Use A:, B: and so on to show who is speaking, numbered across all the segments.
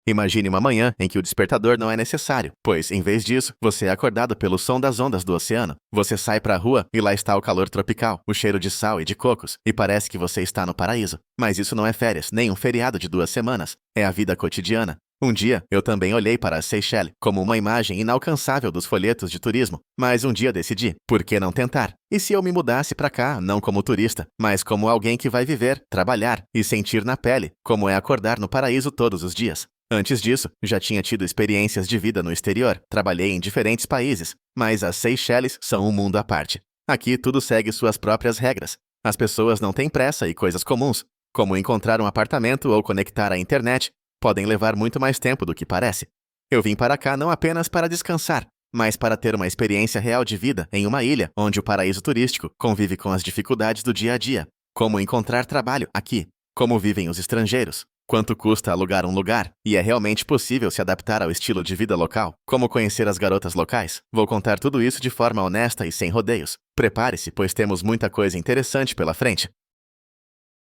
A: Imagine uma manhã em que o despertador não é necessário, pois, em vez disso, você é acordado pelo som das ondas do oceano. Você sai pra rua e lá está o calor tropical, o cheiro de sal e de cocos, e parece que você está no paraíso. Mas isso não é férias, nem um feriado de 2 semanas. É a vida cotidiana. Um dia, eu também olhei para as Seychelles como uma imagem inalcançável dos folhetos de turismo, mas um dia decidi, por que não tentar? E se eu me mudasse para cá, não como turista, mas como alguém que vai viver, trabalhar e sentir na pele como é acordar no paraíso todos os dias? Antes disso, já tinha tido experiências de vida no exterior, trabalhei em diferentes países, mas as Seychelles são um mundo à parte. Aqui tudo segue suas próprias regras. As pessoas não têm pressa e coisas comuns, como encontrar um apartamento ou conectar à internet, podem levar muito mais tempo do que parece. Eu vim para cá não apenas para descansar, mas para ter uma experiência real de vida em uma ilha onde o paraíso turístico convive com as dificuldades do dia a dia. Como encontrar trabalho aqui? Como vivem os estrangeiros? Quanto custa alugar um lugar? E é realmente possível se adaptar ao estilo de vida local? Como conhecer as garotas locais? Vou contar tudo isso de forma honesta e sem rodeios. Prepare-se, pois temos muita coisa interessante pela frente.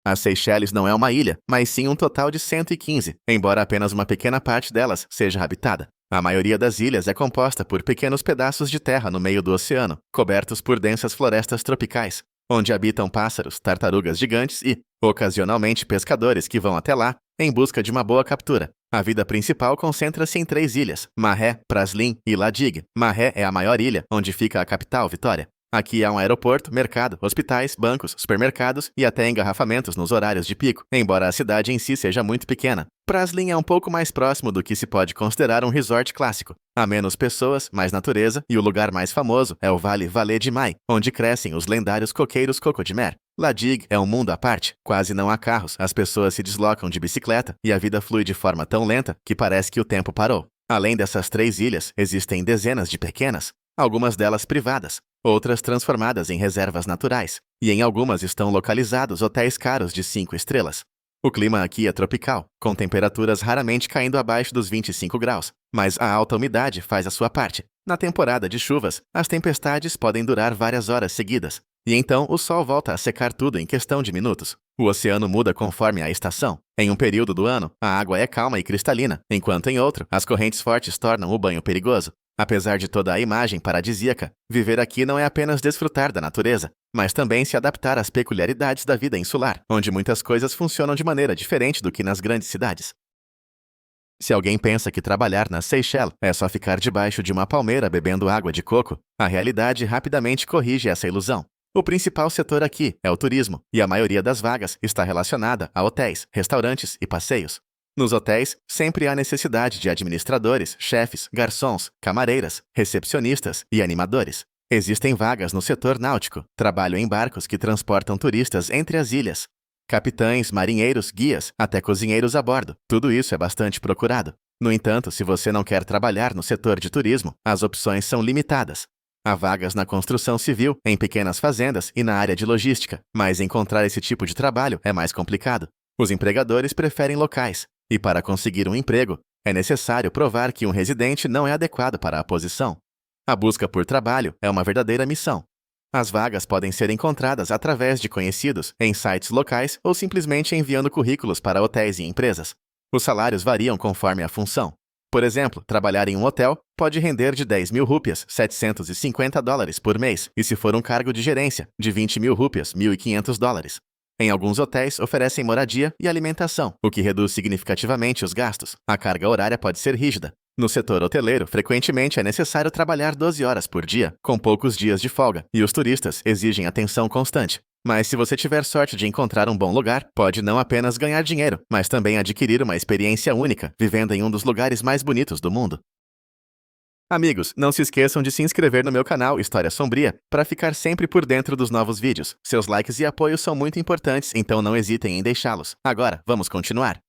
A: As Seychelles não é uma ilha, mas sim um total de 115, embora apenas uma pequena parte delas seja habitada. A maioria das ilhas é composta por pequenos pedaços de terra no meio do oceano, cobertos por densas florestas tropicais, onde habitam pássaros, tartarugas gigantes e, ocasionalmente, pescadores que vão até lá em busca de uma boa captura. A vida principal concentra-se em 3 ilhas, Mahé, Praslin e La Digue. Mahé é a maior ilha, onde fica a capital, Vitória. Aqui há um aeroporto, mercado, hospitais, bancos, supermercados e até engarrafamentos nos horários de pico, embora a cidade em si seja muito pequena. Praslin é um pouco mais próximo do que se pode considerar um resort clássico. Há menos pessoas, mais natureza, e o lugar mais famoso é o Vale Valais de Mai, onde crescem os lendários coqueiros Coco de Mer. La Digue é um mundo à parte, quase não há carros, as pessoas se deslocam de bicicleta e a vida flui de forma tão lenta que parece que o tempo parou. Além dessas 3 ilhas, existem dezenas de pequenas, algumas delas privadas, outras transformadas em reservas naturais, e em algumas estão localizados hotéis caros de 5 estrelas. O clima aqui é tropical, com temperaturas raramente caindo abaixo dos 25 graus, mas a alta umidade faz a sua parte. Na temporada de chuvas, as tempestades podem durar várias horas seguidas, e então o sol volta a secar tudo em questão de minutos. O oceano muda conforme a estação. Em um período do ano, a água é calma e cristalina, enquanto em outro, as correntes fortes tornam o banho perigoso. Apesar de toda a imagem paradisíaca, viver aqui não é apenas desfrutar da natureza, mas também se adaptar às peculiaridades da vida insular, onde muitas coisas funcionam de maneira diferente do que nas grandes cidades. Se alguém pensa que trabalhar nas Seychelles é só ficar debaixo de uma palmeira bebendo água de coco, a realidade rapidamente corrige essa ilusão. O principal setor aqui é o turismo, e a maioria das vagas está relacionada a hotéis, restaurantes e passeios. Nos hotéis, sempre há necessidade de administradores, chefes, garçons, camareiras, recepcionistas e animadores. Existem vagas no setor náutico, trabalho em barcos que transportam turistas entre as ilhas. Capitães, marinheiros, guias, até cozinheiros a bordo, tudo isso é bastante procurado. No entanto, se você não quer trabalhar no setor de turismo, as opções são limitadas. Há vagas na construção civil, em pequenas fazendas e na área de logística, mas encontrar esse tipo de trabalho é mais complicado. Os empregadores preferem locais, e para conseguir um emprego, é necessário provar que um residente não é adequado para a posição. A busca por trabalho é uma verdadeira missão. As vagas podem ser encontradas através de conhecidos, em sites locais ou simplesmente enviando currículos para hotéis e empresas. Os salários variam conforme a função. Por exemplo, trabalhar em um hotel pode render de 10 mil rúpias, $750 por mês, e se for um cargo de gerência, de 20 mil rúpias, $1.500. Em alguns hotéis, oferecem moradia e alimentação, o que reduz significativamente os gastos. A carga horária pode ser rígida. No setor hoteleiro, frequentemente é necessário trabalhar 12 horas por dia, com poucos dias de folga, e os turistas exigem atenção constante. Mas se você tiver sorte de encontrar um bom lugar, pode não apenas ganhar dinheiro, mas também adquirir uma experiência única, vivendo em um dos lugares mais bonitos do mundo. Amigos, não se esqueçam de se inscrever no meu canal História Sombria para ficar sempre por dentro dos novos vídeos. Seus likes e apoio são muito importantes, então não hesitem em deixá-los. Agora, vamos continuar.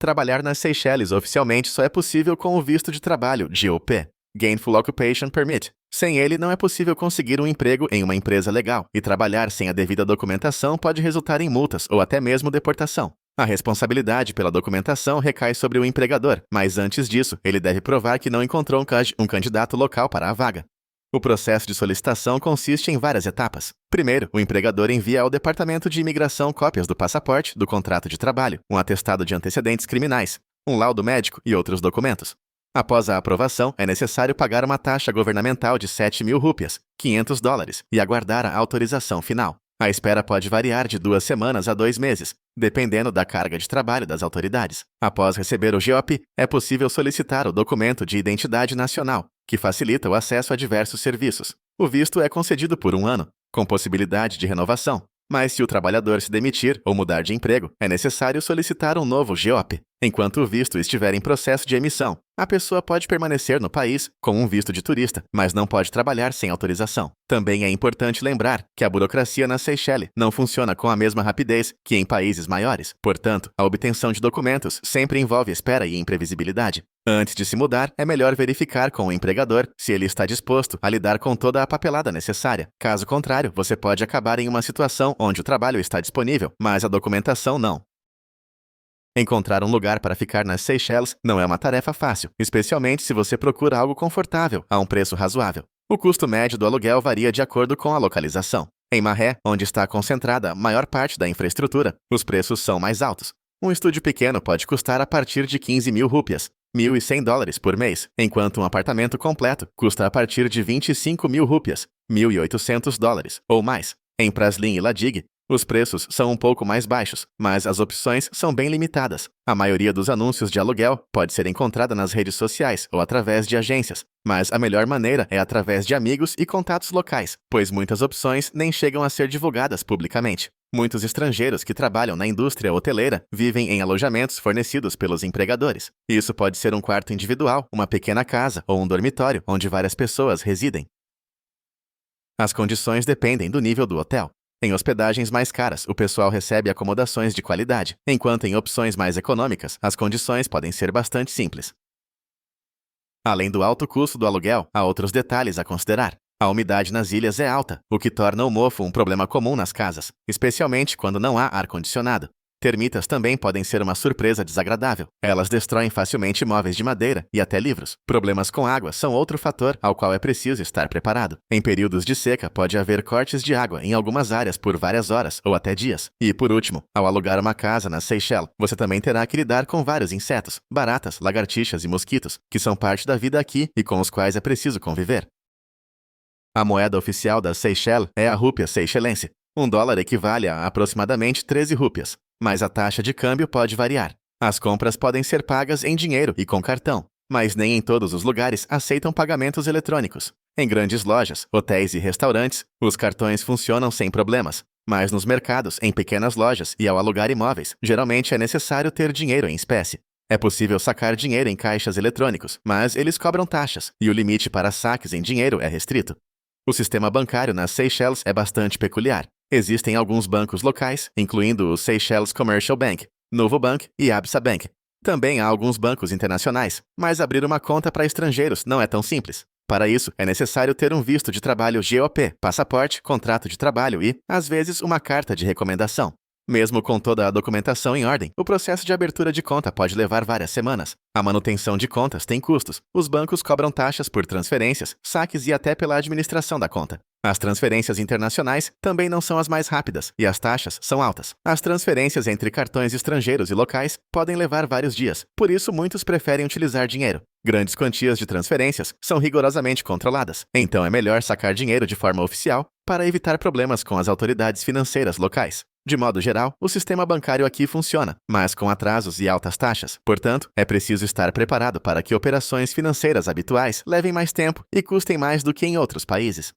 A: Trabalhar nas Seychelles oficialmente só é possível com o visto de trabalho, GOP, Gainful Occupation Permit. Sem ele, não é possível conseguir um emprego em uma empresa legal, e trabalhar sem a devida documentação pode resultar em multas ou até mesmo deportação. A responsabilidade pela documentação recai sobre o empregador, mas antes disso, ele deve provar que não encontrou um candidato local para a vaga. O processo de solicitação consiste em várias etapas. Primeiro, o empregador envia ao Departamento de Imigração cópias do passaporte, do contrato de trabalho, um atestado de antecedentes criminais, um laudo médico e outros documentos. Após a aprovação, é necessário pagar uma taxa governamental de 7.000 rúpias, $500, e aguardar a autorização final. A espera pode variar de 2 semanas a 2 meses, dependendo da carga de trabalho das autoridades. Após receber o GOP, é possível solicitar o documento de identidade nacional, que facilita o acesso a diversos serviços. O visto é concedido por 1 ano, com possibilidade de renovação. Mas se o trabalhador se demitir ou mudar de emprego, é necessário solicitar um novo GOP. Enquanto o visto estiver em processo de emissão, a pessoa pode permanecer no país com um visto de turista, mas não pode trabalhar sem autorização. Também é importante lembrar que a burocracia na Seychelles não funciona com a mesma rapidez que em países maiores. Portanto, a obtenção de documentos sempre envolve espera e imprevisibilidade. Antes de se mudar, é melhor verificar com o empregador se ele está disposto a lidar com toda a papelada necessária. Caso contrário, você pode acabar em uma situação onde o trabalho está disponível, mas a documentação não. Encontrar um lugar para ficar nas Seychelles não é uma tarefa fácil, especialmente se você procura algo confortável a um preço razoável. O custo médio do aluguel varia de acordo com a localização. Em Mahé, onde está concentrada a maior parte da infraestrutura, os preços são mais altos. Um estúdio pequeno pode custar a partir de 15.000 rúpias, $1.100 por mês, enquanto um apartamento completo custa a partir de 25.000 rúpias, $1.800 ou mais. Em Praslin e Ladig, os preços são um pouco mais baixos, mas as opções são bem limitadas. A maioria dos anúncios de aluguel pode ser encontrada nas redes sociais ou através de agências, mas a melhor maneira é através de amigos e contatos locais, pois muitas opções nem chegam a ser divulgadas publicamente. Muitos estrangeiros que trabalham na indústria hoteleira vivem em alojamentos fornecidos pelos empregadores. Isso pode ser um quarto individual, uma pequena casa ou um dormitório onde várias pessoas residem. As condições dependem do nível do hotel. Em hospedagens mais caras, o pessoal recebe acomodações de qualidade, enquanto em opções mais econômicas, as condições podem ser bastante simples. Além do alto custo do aluguel, há outros detalhes a considerar. A umidade nas ilhas é alta, o que torna o mofo um problema comum nas casas, especialmente quando não há ar-condicionado. Termitas também podem ser uma surpresa desagradável. Elas destroem facilmente móveis de madeira e até livros. Problemas com água são outro fator ao qual é preciso estar preparado. Em períodos de seca, pode haver cortes de água em algumas áreas por várias horas ou até dias. E, por último, ao alugar uma casa na Seychelles, você também terá que lidar com vários insetos, baratas, lagartixas e mosquitos, que são parte da vida aqui e com os quais é preciso conviver. A moeda oficial das Seychelles é a rúpia seychelense. $1 equivale a aproximadamente 13 rúpias. Mas a taxa de câmbio pode variar. As compras podem ser pagas em dinheiro e com cartão, mas nem em todos os lugares aceitam pagamentos eletrônicos. Em grandes lojas, hotéis e restaurantes, os cartões funcionam sem problemas, mas nos mercados, em pequenas lojas e ao alugar imóveis, geralmente é necessário ter dinheiro em espécie. É possível sacar dinheiro em caixas eletrônicos, mas eles cobram taxas, e o limite para saques em dinheiro é restrito. O sistema bancário nas Seychelles é bastante peculiar. Existem alguns bancos locais, incluindo o Seychelles Commercial Bank, Novo Bank e Absa Bank. Também há alguns bancos internacionais, mas abrir uma conta para estrangeiros não é tão simples. Para isso, é necessário ter um visto de trabalho GOP, passaporte, contrato de trabalho e, às vezes, uma carta de recomendação. Mesmo com toda a documentação em ordem, o processo de abertura de conta pode levar várias semanas. A manutenção de contas tem custos. Os bancos cobram taxas por transferências, saques e até pela administração da conta. As transferências internacionais também não são as mais rápidas e as taxas são altas. As transferências entre cartões estrangeiros e locais podem levar vários dias, por isso muitos preferem utilizar dinheiro. Grandes quantias de transferências são rigorosamente controladas, então é melhor sacar dinheiro de forma oficial para evitar problemas com as autoridades financeiras locais. De modo geral, o sistema bancário aqui funciona, mas com atrasos e altas taxas. Portanto, é preciso estar preparado para que operações financeiras habituais levem mais tempo e custem mais do que em outros países.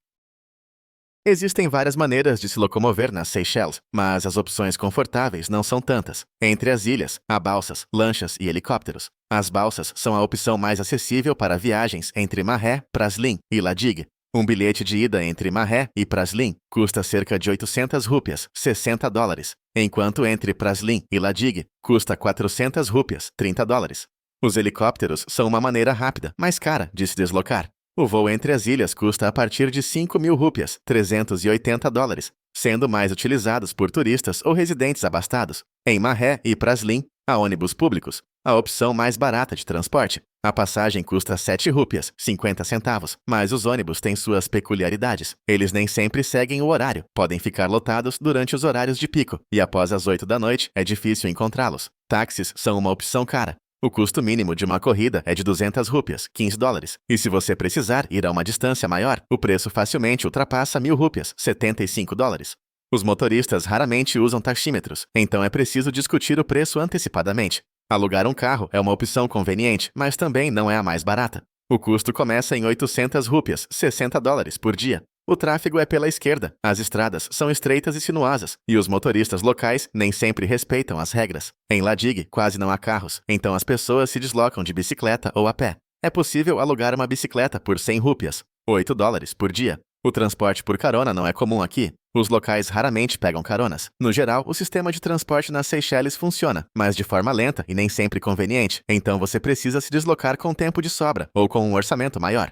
A: Existem várias maneiras de se locomover nas Seychelles, mas as opções confortáveis não são tantas. Entre as ilhas, há balsas, lanchas e helicópteros. As balsas são a opção mais acessível para viagens entre Mahé, Praslin e Ladig. Um bilhete de ida entre Mahé e Praslin custa cerca de 800 rúpias, $60, enquanto entre Praslin e Ladig custa 400 rúpias, $30. Os helicópteros são uma maneira rápida, mas cara, de se deslocar. O voo entre as ilhas custa a partir de 5.000 rúpias, $380, sendo mais utilizados por turistas ou residentes abastados. Em Mahé e Praslin, há ônibus públicos, a opção mais barata de transporte. A passagem custa 7 rúpias, 50 centavos, mas os ônibus têm suas peculiaridades. Eles nem sempre seguem o horário, podem ficar lotados durante os horários de pico, e após as 8 da noite é difícil encontrá-los. Táxis são uma opção cara. O custo mínimo de uma corrida é de 200 rúpias, 15 dólares. E se você precisar ir a uma distância maior, o preço facilmente ultrapassa 1.000 rúpias, 75 dólares. Os motoristas raramente usam taxímetros, então é preciso discutir o preço antecipadamente. Alugar um carro é uma opção conveniente, mas também não é a mais barata. O custo começa em 800 rúpias, 60 dólares por dia. O tráfego é pela esquerda, as estradas são estreitas e sinuosas, e os motoristas locais nem sempre respeitam as regras. Em Ladig, quase não há carros, então as pessoas se deslocam de bicicleta ou a pé. É possível alugar uma bicicleta por 100 rúpias, 8 dólares por dia. O transporte por carona não é comum aqui. Os locais raramente pegam caronas. No geral, o sistema de transporte nas Seychelles funciona, mas de forma lenta e nem sempre conveniente, então você precisa se deslocar com tempo de sobra ou com um orçamento maior.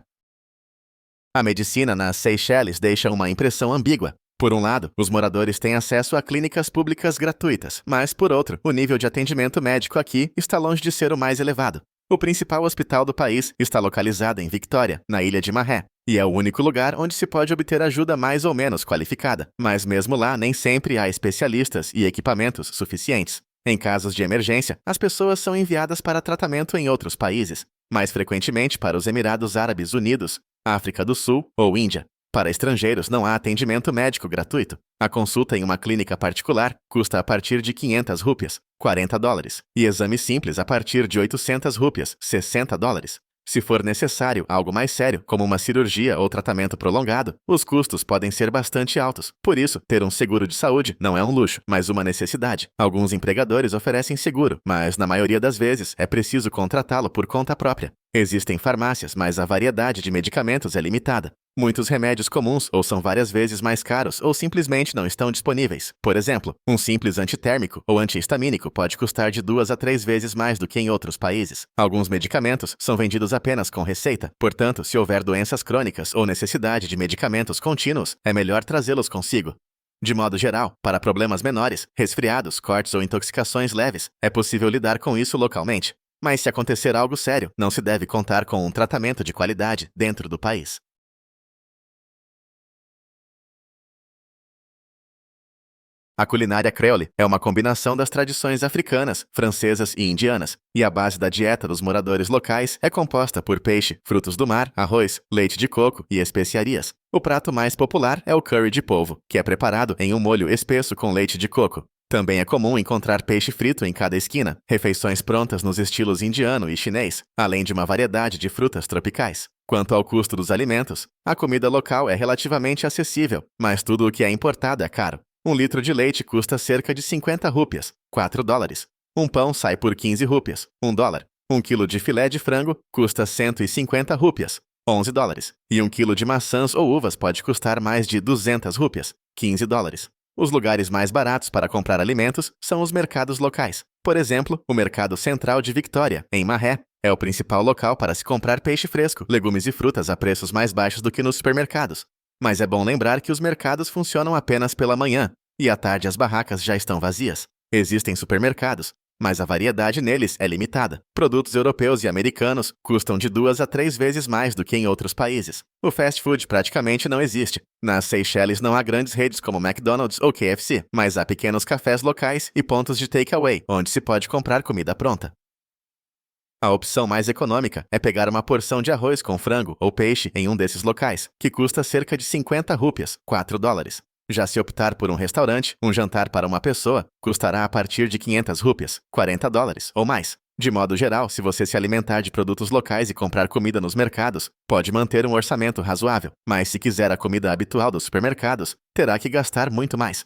A: A medicina nas Seychelles deixa uma impressão ambígua. Por um lado, os moradores têm acesso a clínicas públicas gratuitas, mas, por outro, o nível de atendimento médico aqui está longe de ser o mais elevado. O principal hospital do país está localizado em Victoria, na ilha de Mahé, e é o único lugar onde se pode obter ajuda mais ou menos qualificada, mas mesmo lá nem sempre há especialistas e equipamentos suficientes. Em casos de emergência, as pessoas são enviadas para tratamento em outros países, mais frequentemente para os Emirados Árabes Unidos, África do Sul ou Índia. Para estrangeiros não há atendimento médico gratuito. A consulta em uma clínica particular custa a partir de 500 rúpias, 40 dólares, e exame simples a partir de 800 rúpias, 60 dólares. Se for necessário algo mais sério, como uma cirurgia ou tratamento prolongado, os custos podem ser bastante altos. Por isso, ter um seguro de saúde não é um luxo, mas uma necessidade. Alguns empregadores oferecem seguro, mas na maioria das vezes é preciso contratá-lo por conta própria. Existem farmácias, mas a variedade de medicamentos é limitada. Muitos remédios comuns ou são várias vezes mais caros ou simplesmente não estão disponíveis. Por exemplo, um simples antitérmico ou antihistamínico pode custar de 2 a 3 vezes mais do que em outros países. Alguns medicamentos são vendidos apenas com receita, portanto, se houver doenças crônicas ou necessidade de medicamentos contínuos, é melhor trazê-los consigo. De modo geral, para problemas menores, resfriados, cortes ou intoxicações leves, é possível lidar com isso localmente. Mas se acontecer algo sério, não se deve contar com um tratamento de qualidade dentro do país. A culinária creole é uma combinação das tradições africanas, francesas e indianas, e a base da dieta dos moradores locais é composta por peixe, frutos do mar, arroz, leite de coco e especiarias. O prato mais popular é o curry de polvo, que é preparado em um molho espesso com leite de coco. Também é comum encontrar peixe frito em cada esquina, refeições prontas nos estilos indiano e chinês, além de uma variedade de frutas tropicais. Quanto ao custo dos alimentos, a comida local é relativamente acessível, mas tudo o que é importado é caro. 1 litro de leite custa cerca de 50 rúpias, 4 dólares. Um pão sai por 15 rúpias, 1 dólar. 1 quilo de filé de frango custa 150 rúpias, 11 dólares. E 1 quilo de maçãs ou uvas pode custar mais de 200 rúpias, 15 dólares. Os lugares mais baratos para comprar alimentos são os mercados locais. Por exemplo, o Mercado Central de Victoria, em Mahé, é o principal local para se comprar peixe fresco, legumes e frutas a preços mais baixos do que nos supermercados. Mas é bom lembrar que os mercados funcionam apenas pela manhã, e à tarde as barracas já estão vazias. Existem supermercados, mas a variedade neles é limitada. Produtos europeus e americanos custam de 2 a 3 vezes mais do que em outros países. O fast food praticamente não existe. Nas Seychelles não há grandes redes como McDonald's ou KFC, mas há pequenos cafés locais e pontos de takeaway, onde se pode comprar comida pronta. A opção mais econômica é pegar uma porção de arroz com frango ou peixe em um desses locais, que custa cerca de 50 rúpias, 4 dólares. Já se optar por um restaurante, um jantar para uma pessoa custará a partir de 500 rúpias, 40 dólares ou mais. De modo geral, se você se alimentar de produtos locais e comprar comida nos mercados, pode manter um orçamento razoável, mas se quiser a comida habitual dos supermercados, terá que gastar muito mais.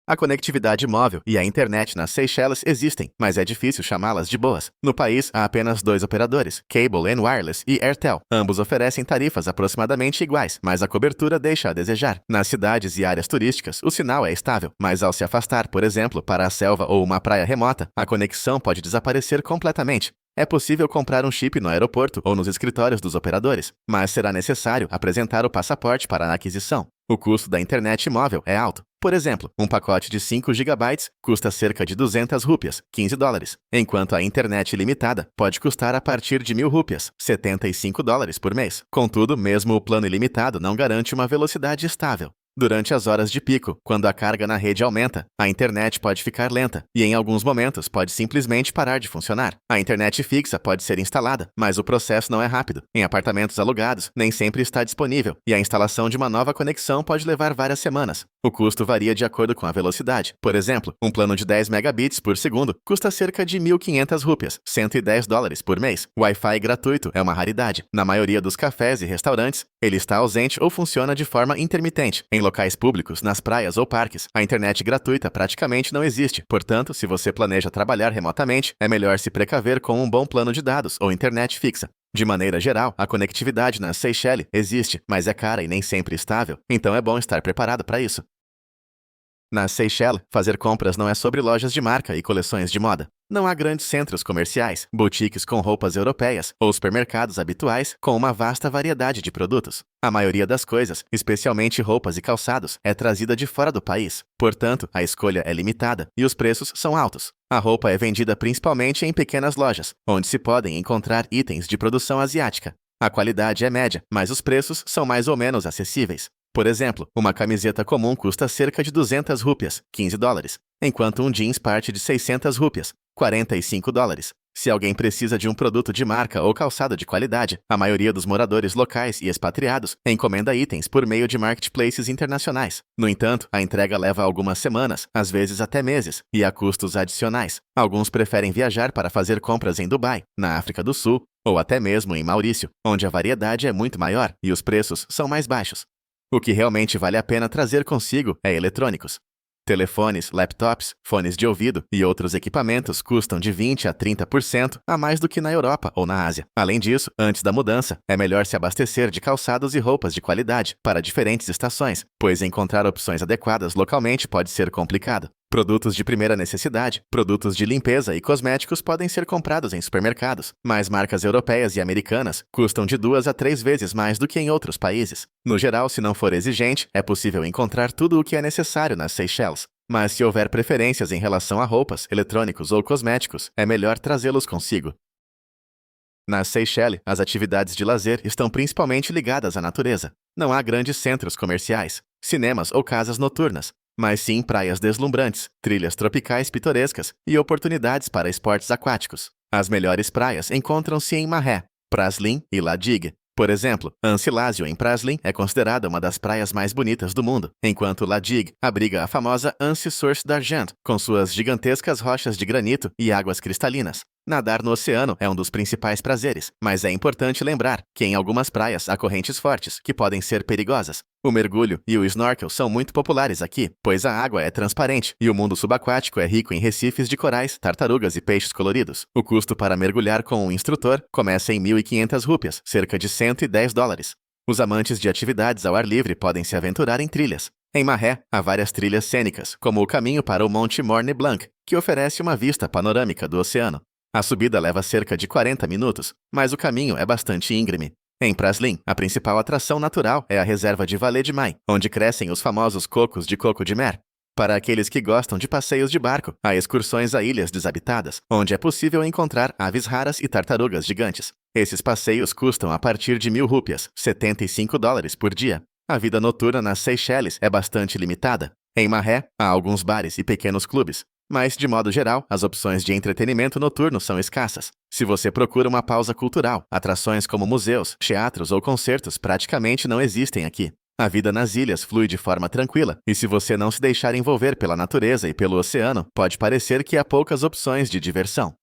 A: A conectividade móvel e a internet nas Seychelles existem, mas é difícil chamá-las de boas. No país, há apenas 2 operadores, Cable and Wireless e Airtel. Ambos oferecem tarifas aproximadamente iguais, mas a cobertura deixa a desejar. Nas cidades e áreas turísticas, o sinal é estável, mas ao se afastar, por exemplo, para a selva ou uma praia remota, a conexão pode desaparecer completamente. É possível comprar um chip no aeroporto ou nos escritórios dos operadores, mas será necessário apresentar o passaporte para a aquisição. O custo da internet móvel é alto. Por exemplo, um pacote de 5 GB custa cerca de 200 rúpias, 15 dólares, enquanto a internet ilimitada pode custar a partir de 1.000 rúpias, 75 dólares por mês. Contudo, mesmo o plano ilimitado não garante uma velocidade estável. Durante as horas de pico, quando a carga na rede aumenta, a internet pode ficar lenta e, em alguns momentos, pode simplesmente parar de funcionar. A internet fixa pode ser instalada, mas o processo não é rápido. Em apartamentos alugados, nem sempre está disponível e a instalação de uma nova conexão pode levar várias semanas. O custo varia de acordo com a velocidade. Por exemplo, um plano de 10 megabits por segundo custa cerca de 1.500 rúpias, $110 por mês. Wi-Fi gratuito é uma raridade. Na maioria dos cafés e restaurantes, ele está ausente ou funciona de forma intermitente. Em locais públicos, nas praias ou parques, a internet gratuita praticamente não existe. Portanto, se você planeja trabalhar remotamente, é melhor se precaver com um bom plano de dados ou internet fixa. De maneira geral, a conectividade nas Seychelles existe, mas é cara e nem sempre estável, então é bom estar preparado para isso. Nas Seychelles, fazer compras não é sobre lojas de marca e coleções de moda. Não há grandes centros comerciais, boutiques com roupas europeias ou supermercados habituais com uma vasta variedade de produtos. A maioria das coisas, especialmente roupas e calçados, é trazida de fora do país. Portanto, a escolha é limitada e os preços são altos. A roupa é vendida principalmente em pequenas lojas, onde se podem encontrar itens de produção asiática. A qualidade é média, mas os preços são mais ou menos acessíveis. Por exemplo, uma camiseta comum custa cerca de 200 rúpias, $15, enquanto um jeans parte de 600 rúpias, $45. Se alguém precisa de um produto de marca ou calçado de qualidade, a maioria dos moradores locais e expatriados encomenda itens por meio de marketplaces internacionais. No entanto, a entrega leva algumas semanas, às vezes até meses, e há custos adicionais. Alguns preferem viajar para fazer compras em Dubai, na África do Sul, ou até mesmo em Maurício, onde a variedade é muito maior e os preços são mais baixos. O que realmente vale a pena trazer consigo é eletrônicos. Telefones, laptops, fones de ouvido e outros equipamentos custam de 20% a 30% a mais do que na Europa ou na Ásia. Além disso, antes da mudança, é melhor se abastecer de calçados e roupas de qualidade para diferentes estações, pois encontrar opções adequadas localmente pode ser complicado. Produtos de primeira necessidade, produtos de limpeza e cosméticos podem ser comprados em supermercados, mas marcas europeias e americanas custam de 2 a 3 vezes mais do que em outros países. No geral, se não for exigente, é possível encontrar tudo o que é necessário nas Seychelles. Mas se houver preferências em relação a roupas, eletrônicos ou cosméticos, é melhor trazê-los consigo. Nas Seychelles, as atividades de lazer estão principalmente ligadas à natureza. Não há grandes centros comerciais, cinemas ou casas noturnas, mas sim praias deslumbrantes, trilhas tropicais pitorescas e oportunidades para esportes aquáticos. As melhores praias encontram-se em Mahé, Praslin e La Digue. Por exemplo, Ansilasio em Praslin é considerada uma das praias mais bonitas do mundo, enquanto La Digue abriga a famosa Anse Source d'Argent, com suas gigantescas rochas de granito e águas cristalinas. Nadar no oceano é um dos principais prazeres, mas é importante lembrar que em algumas praias há correntes fortes, que podem ser perigosas. O mergulho e o snorkel são muito populares aqui, pois a água é transparente e o mundo subaquático é rico em recifes de corais, tartarugas e peixes coloridos. O custo para mergulhar com um instrutor começa em 1.500 rúpias, cerca de $110. Os amantes de atividades ao ar livre podem se aventurar em trilhas. Em Mahé, há várias trilhas cênicas, como o caminho para o Monte Morne Blanc, que oferece uma vista panorâmica do oceano. A subida leva cerca de 40 minutos, mas o caminho é bastante íngreme. Em Praslin, a principal atração natural é a reserva de Vallée de Mai, onde crescem os famosos cocos de coco de mer. Para aqueles que gostam de passeios de barco, há excursões a ilhas desabitadas, onde é possível encontrar aves raras e tartarugas gigantes. Esses passeios custam a partir de 1.000 rúpias, $75 por dia. A vida noturna nas Seychelles é bastante limitada. Em Mahé, há alguns bares e pequenos clubes, mas, de modo geral, as opções de entretenimento noturno são escassas. Se você procura uma pausa cultural, atrações como museus, teatros ou concertos praticamente não existem aqui. A vida nas ilhas flui de forma tranquila, e se você não se deixar envolver pela natureza e pelo oceano, pode parecer que há poucas opções de diversão.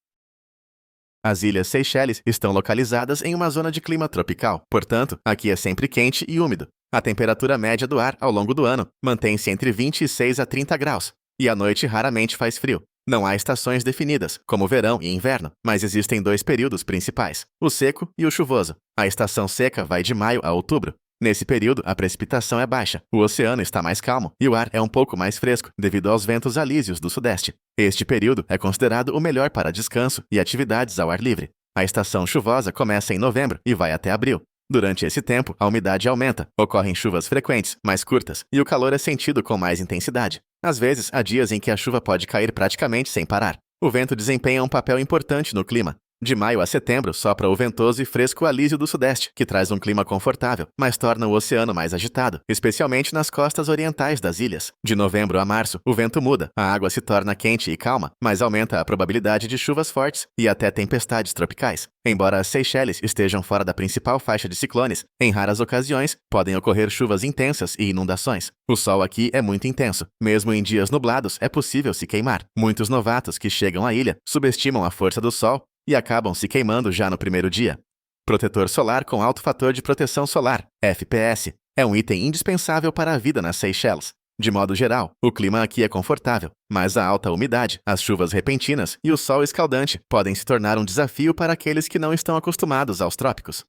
A: As ilhas Seychelles estão localizadas em uma zona de clima tropical, portanto, aqui é sempre quente e úmido. A temperatura média do ar ao longo do ano mantém-se entre 26 a 30 graus. E à noite raramente faz frio. Não há estações definidas, como verão e inverno, mas existem 2 períodos principais, o seco e o chuvoso. A estação seca vai de maio a outubro. Nesse período, a precipitação é baixa, o oceano está mais calmo e o ar é um pouco mais fresco devido aos ventos alísios do sudeste. Este período é considerado o melhor para descanso e atividades ao ar livre. A estação chuvosa começa em novembro e vai até abril. Durante esse tempo, a umidade aumenta, ocorrem chuvas frequentes, mais curtas, e o calor é sentido com mais intensidade. Às vezes, há dias em que a chuva pode cair praticamente sem parar. O vento desempenha um papel importante no clima. De maio a setembro, sopra o ventoso e fresco alísio do sudeste, que traz um clima confortável, mas torna o oceano mais agitado, especialmente nas costas orientais das ilhas. De novembro a março, o vento muda, a água se torna quente e calma, mas aumenta a probabilidade de chuvas fortes e até tempestades tropicais. Embora as Seychelles estejam fora da principal faixa de ciclones, em raras ocasiões podem ocorrer chuvas intensas e inundações. O sol aqui é muito intenso. Mesmo em dias nublados, é possível se queimar. Muitos novatos que chegam à ilha subestimam a força do sol e acabam se queimando já no primeiro dia. Protetor solar com alto fator de proteção solar, FPS, é um item indispensável para a vida nas Seychelles. De modo geral, o clima aqui é confortável, mas a alta umidade, as chuvas repentinas e o sol escaldante podem se tornar um desafio para aqueles que não estão acostumados aos trópicos.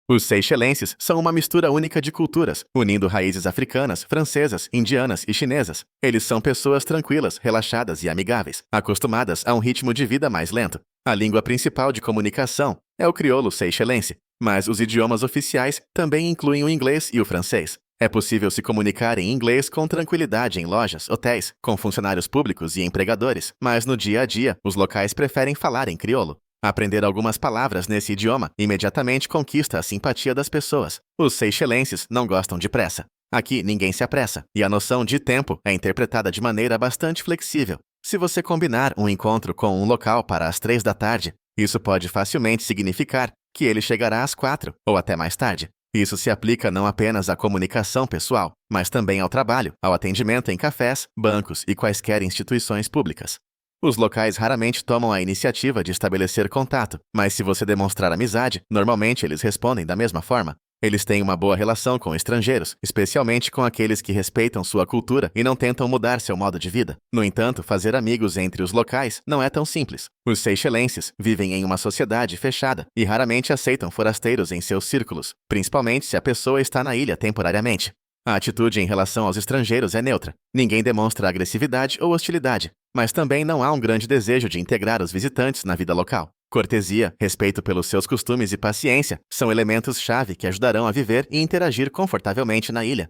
A: Os seychelenses são uma mistura única de culturas, unindo raízes africanas, francesas, indianas e chinesas. Eles são pessoas tranquilas, relaxadas e amigáveis, acostumadas a um ritmo de vida mais lento. A língua principal de comunicação é o crioulo seychelense, mas os idiomas oficiais também incluem o inglês e o francês. É possível se comunicar em inglês com tranquilidade em lojas, hotéis, com funcionários públicos e empregadores, mas no dia a dia, os locais preferem falar em crioulo. Aprender algumas palavras nesse idioma imediatamente conquista a simpatia das pessoas. Os seychelenses não gostam de pressa. Aqui ninguém se apressa, e a noção de tempo é interpretada de maneira bastante flexível. Se você combinar um encontro com um local para as 3 da tarde, isso pode facilmente significar que ele chegará às 4 ou até mais tarde. Isso se aplica não apenas à comunicação pessoal, mas também ao trabalho, ao atendimento em cafés, bancos e quaisquer instituições públicas. Os locais raramente tomam a iniciativa de estabelecer contato, mas se você demonstrar amizade, normalmente eles respondem da mesma forma. Eles têm uma boa relação com estrangeiros, especialmente com aqueles que respeitam sua cultura e não tentam mudar seu modo de vida. No entanto, fazer amigos entre os locais não é tão simples. Os seychelenses vivem em uma sociedade fechada e raramente aceitam forasteiros em seus círculos, principalmente se a pessoa está na ilha temporariamente. A atitude em relação aos estrangeiros é neutra. Ninguém demonstra agressividade ou hostilidade, mas também não há um grande desejo de integrar os visitantes na vida local. Cortesia, respeito pelos seus costumes e paciência são elementos-chave que ajudarão a viver e interagir confortavelmente na ilha.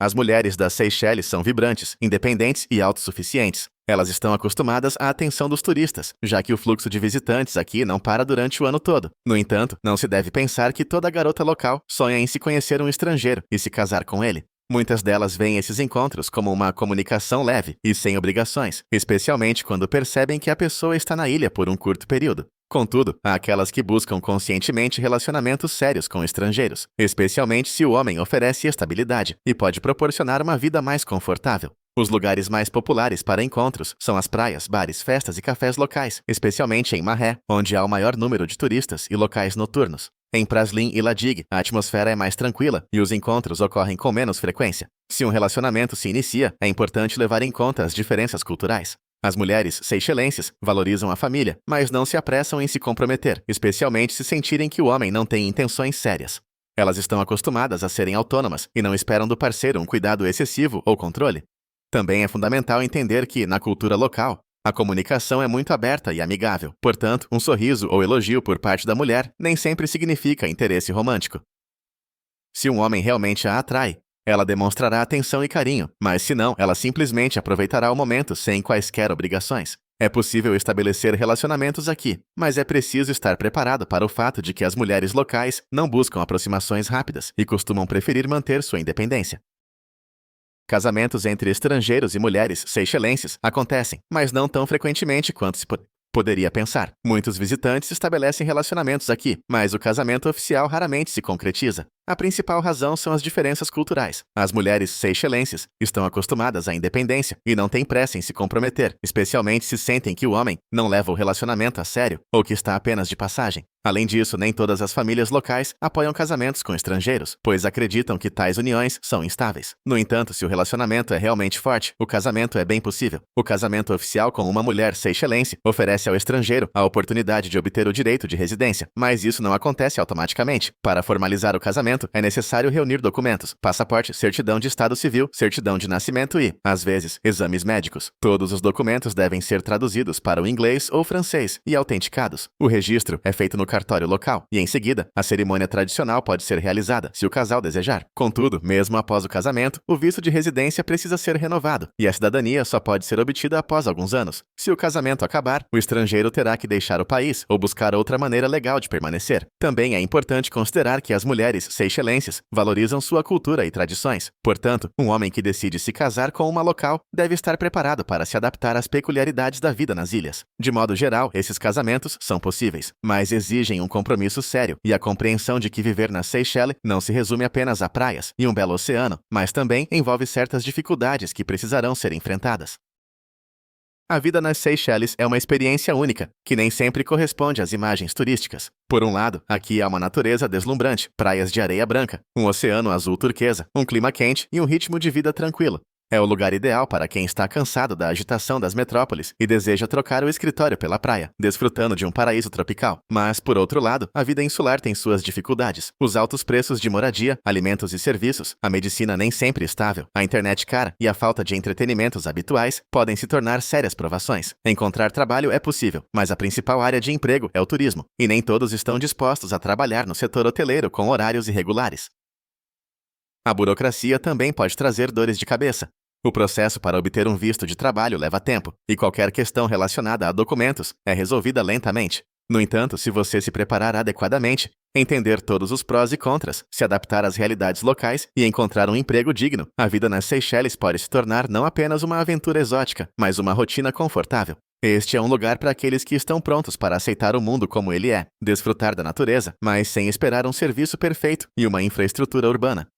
A: As mulheres das Seychelles são vibrantes, independentes e autossuficientes. Elas estão acostumadas à atenção dos turistas, já que o fluxo de visitantes aqui não para durante o ano todo. No entanto, não se deve pensar que toda garota local sonha em se conhecer um estrangeiro e se casar com ele. Muitas delas veem esses encontros como uma comunicação leve e sem obrigações, especialmente quando percebem que a pessoa está na ilha por um curto período. Contudo, há aquelas que buscam conscientemente relacionamentos sérios com estrangeiros, especialmente se o homem oferece estabilidade e pode proporcionar uma vida mais confortável. Os lugares mais populares para encontros são as praias, bares, festas e cafés locais, especialmente em Mahé, onde há o maior número de turistas e locais noturnos. Em Praslin e Ladig, a atmosfera é mais tranquila e os encontros ocorrem com menos frequência. Se um relacionamento se inicia, é importante levar em conta as diferenças culturais. As mulheres seychelenses valorizam a família, mas não se apressam em se comprometer, especialmente se sentirem que o homem não tem intenções sérias. Elas estão acostumadas a serem autônomas e não esperam do parceiro um cuidado excessivo ou controle. Também é fundamental entender que, na cultura local, a comunicação é muito aberta e amigável. Portanto, um sorriso ou elogio por parte da mulher nem sempre significa interesse romântico. Se um homem realmente a atrai, ela demonstrará atenção e carinho, mas se não, ela simplesmente aproveitará o momento sem quaisquer obrigações. É possível estabelecer relacionamentos aqui, mas é preciso estar preparado para o fato de que as mulheres locais não buscam aproximações rápidas e costumam preferir manter sua independência. Casamentos entre estrangeiros e mulheres seychelenses acontecem, mas não tão frequentemente quanto se poderia pensar. Muitos visitantes estabelecem relacionamentos aqui, mas o casamento oficial raramente se concretiza. A principal razão são as diferenças culturais. As mulheres seychelenses estão acostumadas à independência e não têm pressa em se comprometer, especialmente se sentem que o homem não leva o relacionamento a sério ou que está apenas de passagem. Além disso, nem todas as famílias locais apoiam casamentos com estrangeiros, pois acreditam que tais uniões são instáveis. No entanto, se o relacionamento é realmente forte, o casamento é bem possível. O casamento oficial com uma mulher seychelense oferece ao estrangeiro a oportunidade de obter o direito de residência, mas isso não acontece automaticamente. Para formalizar o casamento, é necessário reunir documentos, passaporte, certidão de estado civil, certidão de nascimento e, às vezes, exames médicos. Todos os documentos devem ser traduzidos para o inglês ou francês e autenticados. O registro é feito no cartório local, e em seguida, a cerimônia tradicional pode ser realizada, se o casal desejar. Contudo, mesmo após o casamento, o visto de residência precisa ser renovado, e a cidadania só pode ser obtida após alguns anos. Se o casamento acabar, o estrangeiro terá que deixar o país ou buscar outra maneira legal de permanecer. Também é importante considerar que as mulheres seychelenses valorizam sua cultura e tradições. Portanto, um homem que decide se casar com uma local deve estar preparado para se adaptar às peculiaridades da vida nas ilhas. De modo geral, esses casamentos são possíveis, mas exigem um compromisso sério e a compreensão de que viver na Seychelles não se resume apenas a praias e um belo oceano, mas também envolve certas dificuldades que precisarão ser enfrentadas. A vida nas Seychelles é uma experiência única, que nem sempre corresponde às imagens turísticas. Por um lado, aqui há uma natureza deslumbrante, praias de areia branca, um oceano azul turquesa, um clima quente e um ritmo de vida tranquilo. É o lugar ideal para quem está cansado da agitação das metrópoles e deseja trocar o escritório pela praia, desfrutando de um paraíso tropical. Mas, por outro lado, a vida insular tem suas dificuldades. Os altos preços de moradia, alimentos e serviços, a medicina nem sempre estável, a internet cara e a falta de entretenimentos habituais podem se tornar sérias provações. Encontrar trabalho é possível, mas a principal área de emprego é o turismo, e nem todos estão dispostos a trabalhar no setor hoteleiro com horários irregulares. A burocracia também pode trazer dores de cabeça. O processo para obter um visto de trabalho leva tempo, e qualquer questão relacionada a documentos é resolvida lentamente. No entanto, se você se preparar adequadamente, entender todos os prós e contras, se adaptar às realidades locais e encontrar um emprego digno, a vida nas Seychelles pode se tornar não apenas uma aventura exótica, mas uma rotina confortável. Este é um lugar para aqueles que estão prontos para aceitar o mundo como ele é, desfrutar da natureza, mas sem esperar um serviço perfeito e uma infraestrutura urbana.